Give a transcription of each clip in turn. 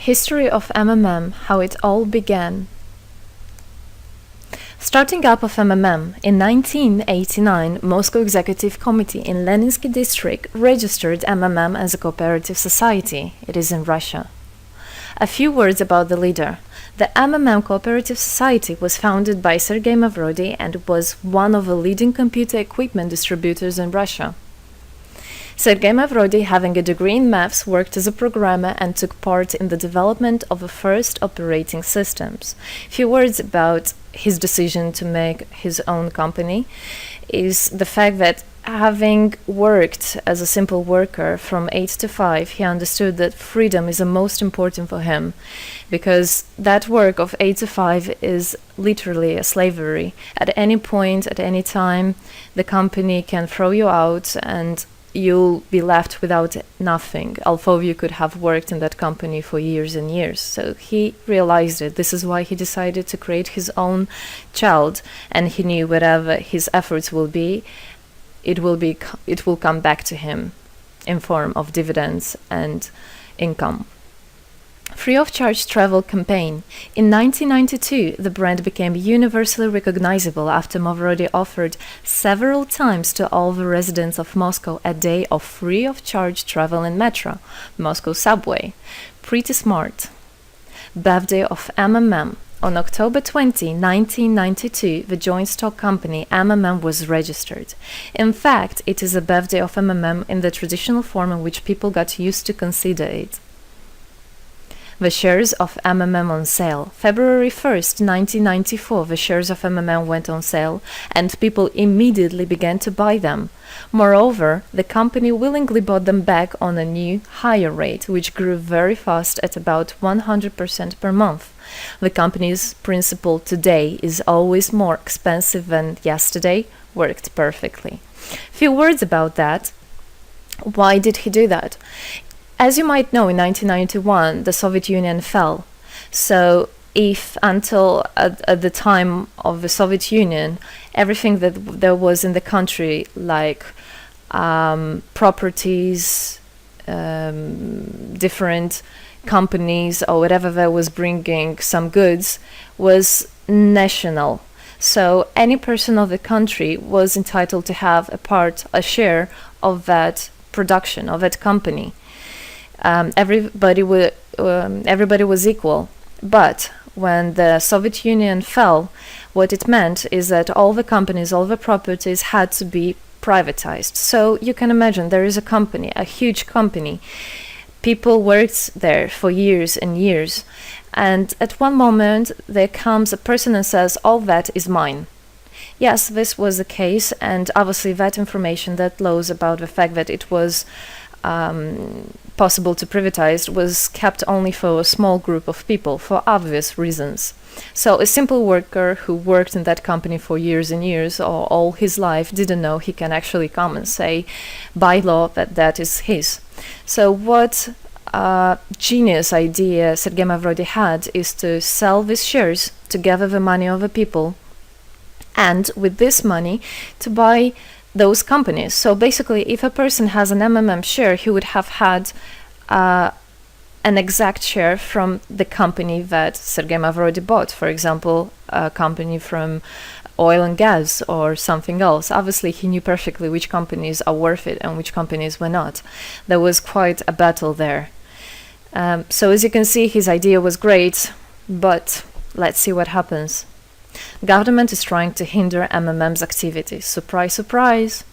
History of MMM, how it all began. Starting up of MMM, in 1989, Moscow Executive Committee in Leninsky District registered MMM as a cooperative society. It is in Russia. A few words about the leader. The MMM Cooperative Society was founded by Sergei Mavrodi and was one of the leading computer equipment distributors in Russia. Sergei Mavrodi, having a degree in maths, worked as a programmer and took part in the development of the first operating systems. Few words about his decision to make his own company is the fact that having worked as a simple worker from 8 to 5, he understood that freedom is the most important for him, because that work of 8 to 5 is literally a slavery. At any point, at any time, the company can throw you out and you'll be left without nothing, although you could have worked in that company for years and years. So he realized it. This is why he decided to create his own child, and he knew whatever his efforts will be, it will come back to him in form of dividends and income. Free of charge travel campaign. In 1992, the brand became universally recognizable after Mavrodi offered several times to all the residents of Moscow a day of free of charge travel in metro, Moscow subway. Pretty smart. Birthday of MMM. On October 20, 1992, the joint stock company MMM was registered. In fact, it is a birthday of MMM in the traditional form in which people got used to consider it. The shares of MMM on sale. February 1st, 1994, the shares of MMM went on sale, and people immediately began to buy them. Moreover, the company willingly bought them back on a new, higher rate, which grew very fast at about 100% per month. The company's principle today is always more expensive than yesterday worked perfectly. Few words about that. Why did he do that? As you might know, in 1991, the Soviet Union fell. So if until at the time of the Soviet Union, everything that there was in the country, like properties, different companies or whatever that was bringing some goods, was national. So any person of the country was entitled to have a share of that production, of that company. Everybody was equal. But when the Soviet Union fell, what it meant is that all the companies, all the properties had to be privatized. So you can imagine there is a company, a huge company. People worked there for years and years. And at one moment, there comes a person and says, all that is mine. Yes, this was the case. And obviously that information, that laws about the fact that it was possible to privatize was kept only for a small group of people for obvious reasons. So a simple worker who worked in that company for years and years or all his life didn't know he can actually come and say by law that that is his. So what genius idea Sergei Mavrodi had is to sell these shares to gather the money of the people, and with this money to buy those companies. So basically, if a person has an MMM share, he would have had an exact share from the company that Sergei Mavrodi bought. For example, a company from oil and gas or something else. Obviously, he knew perfectly which companies are worth it and which companies were not. There was quite a battle there. So as you can see, his idea was great, but let's see what happens. Government is trying to hinder MMM's activities. Surprise, surprise!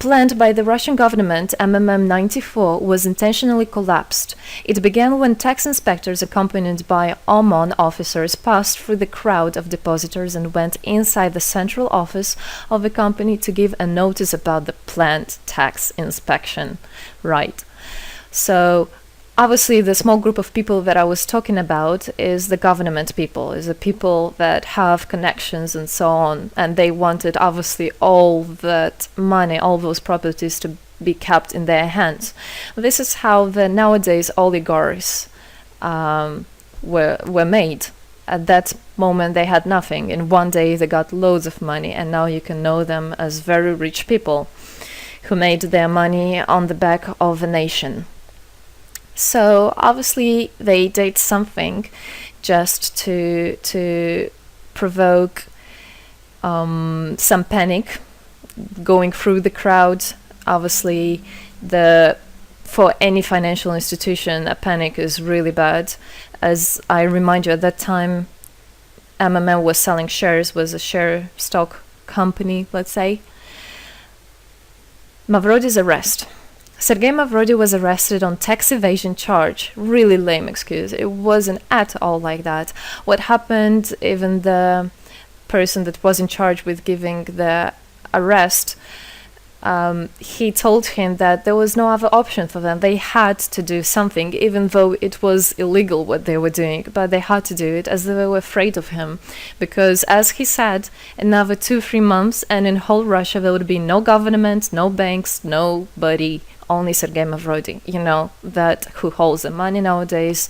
Planned by the Russian government, MMM 94 was intentionally collapsed. It began when tax inspectors accompanied by OMON officers passed through the crowd of depositors and went inside the central office of the company to give a notice about the planned tax inspection. Right. So obviously, the small group of people that I was talking about is the government people, is the people that have connections and so on. And they wanted, obviously, all that money, all those properties to be kept in their hands. This is how the nowadays oligarchs were made. At that moment, they had nothing. In one day, they got loads of money. And now you can know them as very rich people who made their money on the back of a nation. So obviously they did something just to provoke some panic going through the crowd. Obviously, for any financial institution, a panic is really bad. As I remind you, at that time, MMM was selling shares, was a share stock company, let's say. Mavrody's arrest. Sergei Mavrody was arrested on tax evasion charge. Really lame excuse. It wasn't at all like that. What happened, even the person that was in charge with giving the arrest, he told him that there was no other option for them. They had to do something, even though it was illegal what they were doing, but they had to do it as they were afraid of him. Because, as he said, another 2-3 months and in whole Russia there would be no government, no banks, nobody, only Sergei Mavrody, that who holds the money nowadays.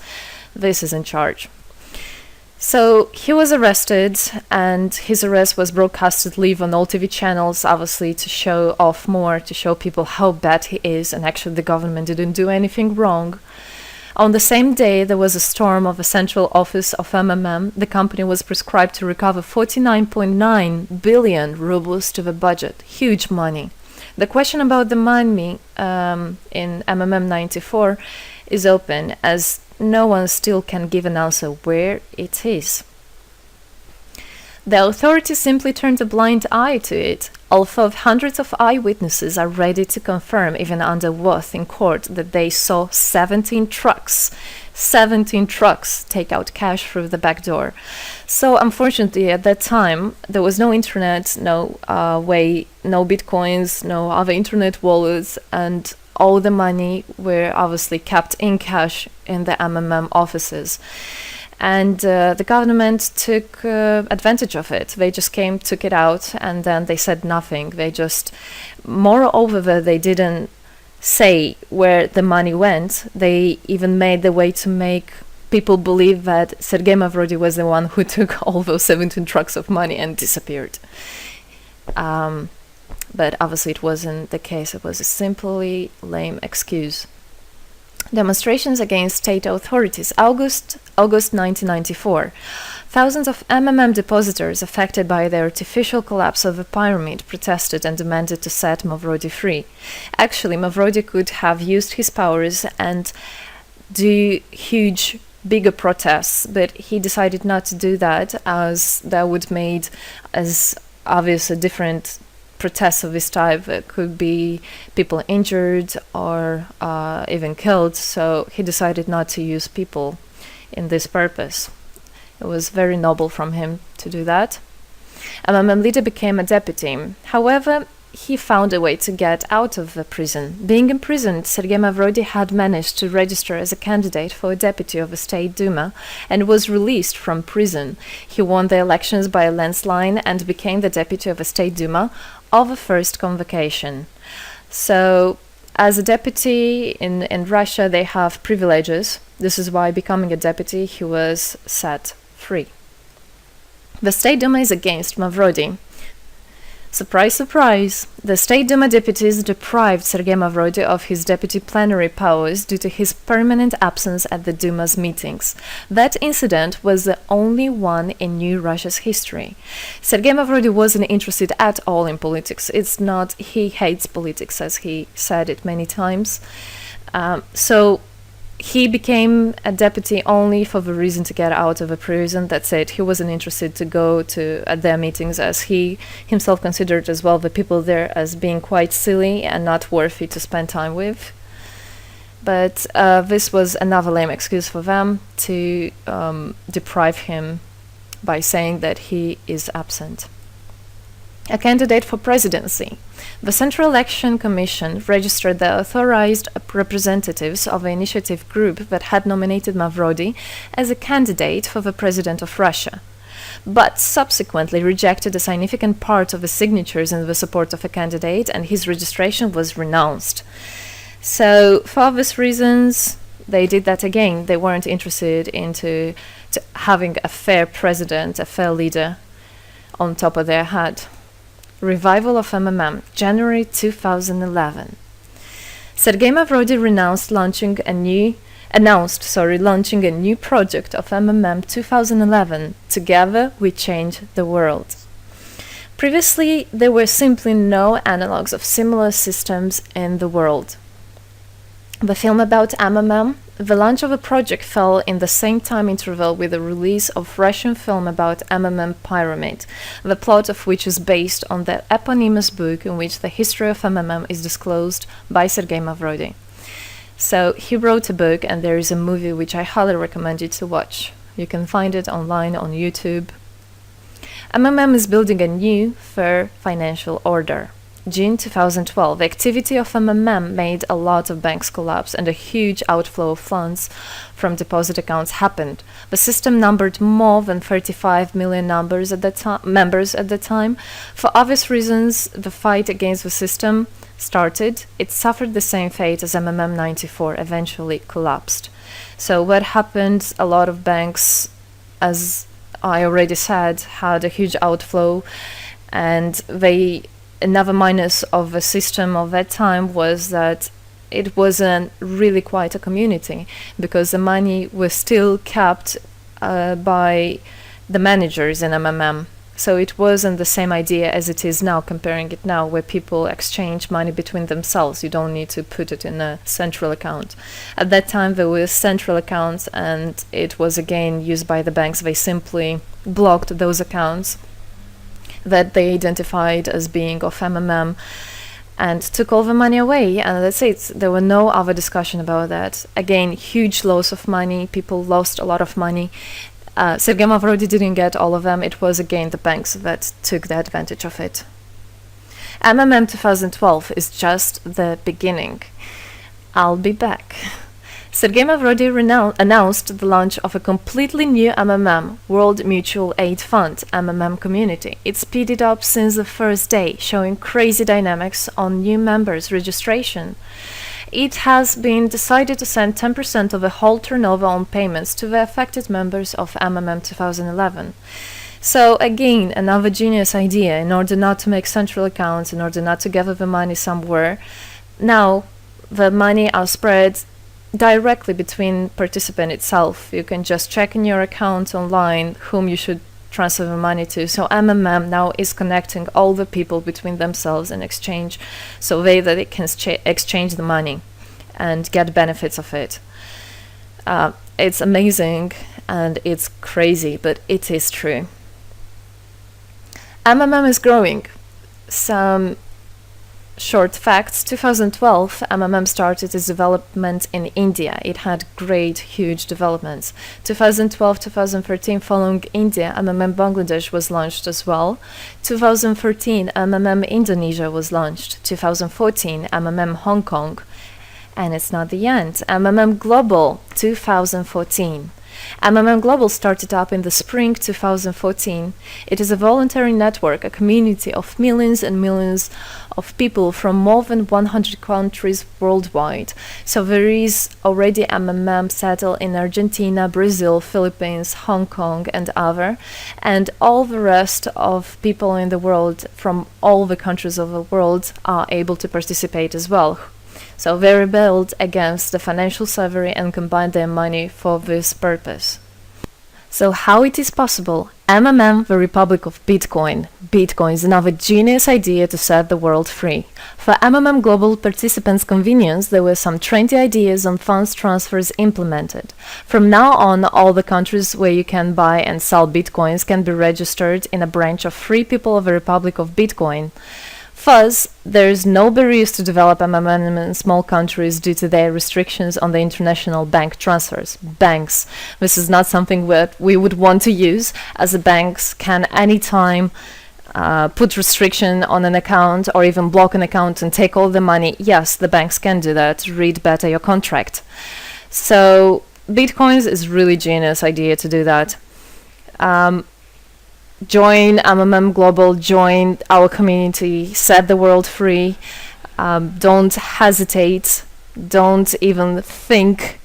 This is in charge. So he was arrested, and his arrest was broadcasted live on all TV channels, obviously to show off more, to show people how bad he is, and actually the government didn't do anything wrong. On the same day, there was a storm of the central office of MMM. The company was prescribed to recover 49.9 billion rubles to the budget. Huge money. The question about the money in MMM 94 is open, as no one still can give an answer where it is. The authorities simply turned a blind eye to it, although hundreds of eyewitnesses are ready to confirm, even under oath in court, that they saw 17 trucks take out cash through the back door. So unfortunately, at that time, there was no internet, no bitcoins, no other internet wallets, and all the money were obviously kept in cash in the MMM offices. And the government took advantage of it. They just came, took it out, and then they said nothing. Moreover, they didn't say where the money went. They even made the way to make people believe that Sergei Mavrody was the one who took all those 17 trucks of money and disappeared. But obviously it wasn't the case. It was a simply lame excuse. Demonstrations against state authorities. August 1994. Thousands of MMM depositors affected by the artificial collapse of the pyramid protested and demanded to set Mavrody free. Actually, Mavrody could have used his powers and do huge, bigger protests, but he decided not to do that, as that would made as obvious a different protests of this type. It could be people injured or even killed, so he decided not to use people in this purpose. It was very noble from him to do that. MMM leader became a deputy. However, he found a way to get out of the prison. Being imprisoned, Sergei Mavrody had managed to register as a candidate for a deputy of the State Duma and was released from prison. He won the elections by a landslide and became the deputy of the State Duma of the first convocation. So, as a deputy in Russia, they have privileges. This is why, becoming a deputy, he was set free. The State Duma is against Mavrody. Surprise, surprise! The State Duma deputies deprived Sergei Mavrody of his deputy plenary powers due to his permanent absence at the Duma's meetings. That incident was the only one in New Russia's history. Sergei Mavrody wasn't interested at all in politics. It's not he hates politics, as he said it many times. So he became a deputy only for the reason to get out of a prison. That's it. He wasn't interested to go to at their meetings, as he himself considered as well the people there as being quite silly and not worthy to spend time with. But this was another lame excuse for them to deprive him by saying that he is absent. A candidate for presidency. The Central Election Commission registered the authorized representatives of the initiative group that had nominated Mavrody as a candidate for the president of Russia, but subsequently rejected a significant part of the signatures in the support of a candidate, and his registration was renounced. So, for obvious reasons, they did that again. They weren't interested into having a fair president, a fair leader on top of their head. Revival of MMM, January 2011. Sergei Mavrody renounced launching launching a new project of MMM 2011. Together we change the world. Previously, there were simply no analogues of similar systems in the world. The film about MMM, the launch of a project fell in the same time interval with the release of Russian film about MMM Pyramid, the plot of which is based on the eponymous book in which the history of MMM is disclosed by Sergei Mavrodi. So he wrote a book, and there is a movie which I highly recommend you to watch. You can find it online on YouTube. MMM is building a new, fair financial order. June 2012, the activity of MMM made a lot of banks collapse and a huge outflow of funds from deposit accounts happened. The system numbered more than 35 million members at the time. For obvious reasons, the fight against the system started. It suffered the same fate as MMM 94, eventually collapsed. So what happened? A lot of banks, as I already said, had a huge outflow, and another minus of the system of that time was that it wasn't really quite a community, because the money was still kept by the managers in MMM. So it wasn't the same idea as it is now, comparing it now, where people exchange money between themselves. You don't need to put it in a central account. At that time, there were central accounts, and it was again used by the banks. They simply blocked those accounts that they identified as being of MMM and took all the money away, and that's it. There were no other discussion about that. Again, huge loss of money. People lost a lot of money. Sergei Mavrodi didn't get all of them. It was again the banks that took the advantage of it. MMM 2012 is just the beginning. I'll be back. Sergei Mavrodi announced the launch of a completely new MMM, World Mutual Aid Fund, MMM community. It speeded up since the first day, showing crazy dynamics on new members' registration. It has been decided to send 10% of the whole turnover on payments to the affected members of MMM 2011. So again, another genius idea. In order not to make central accounts, in order not to gather the money somewhere, now the money are spread directly between participant itself. You can just check in your account online whom you should transfer the money to. So MMM now is connecting all the people between themselves in exchange, so that they can exchange the money and get benefits of it. It's amazing and it's crazy, but it is true. MMM is growing. Some short facts. 2012, MMM started its development in India. It had great, huge developments. 2012-2013, following India, MMM Bangladesh was launched as well. 2013, MMM Indonesia was launched. 2014, MMM Hong Kong. And it's not the end. MMM Global, 2014. MMM Global started up in the spring 2014. It is a voluntary network, a community of millions and millions of people from more than 100 countries worldwide. So there is already MMM settled in Argentina, Brazil, Philippines, Hong Kong, and other, and all the rest of people in the world from all the countries of the world are able to participate as well. So they rebelled against the financial slavery and combined their money for this purpose. So how it is possible? MMM, the Republic of Bitcoin. Bitcoin is another genius idea to set the world free. For MMM Global participants' convenience, there were some 20 ideas on funds transfers implemented. From now on, all the countries where you can buy and sell Bitcoins can be registered in a branch of Free People of the Republic of Bitcoin. Thus, there is no barriers to develop MMM in small countries due to their restrictions on the international bank transfers. Banks. This is not something that we would want to use, as the banks can anytime put restriction on an account or even block an account and take all the money. Yes, the banks can do that. Read better your contract. So, Bitcoins is really genius idea to do that. Join MMM Global, join our community, set the world free. Don't hesitate, don't even think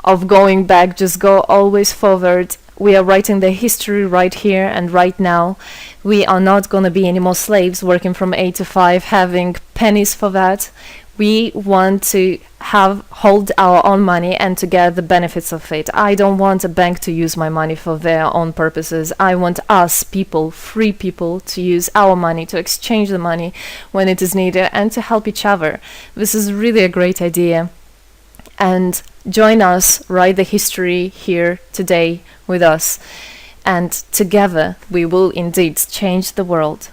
of going back, just go always forward. We are writing the history right here and right now. We are not going to be any more slaves working from 8 to 5, having pennies for that. We want to hold our own money and to get the benefits of it. I don't want a bank to use my money for their own purposes. I want us people, free people, to use our money, to exchange the money when it is needed, and to help each other. This is really a great idea. And join us, write the history here today with us, and together we will indeed change the world.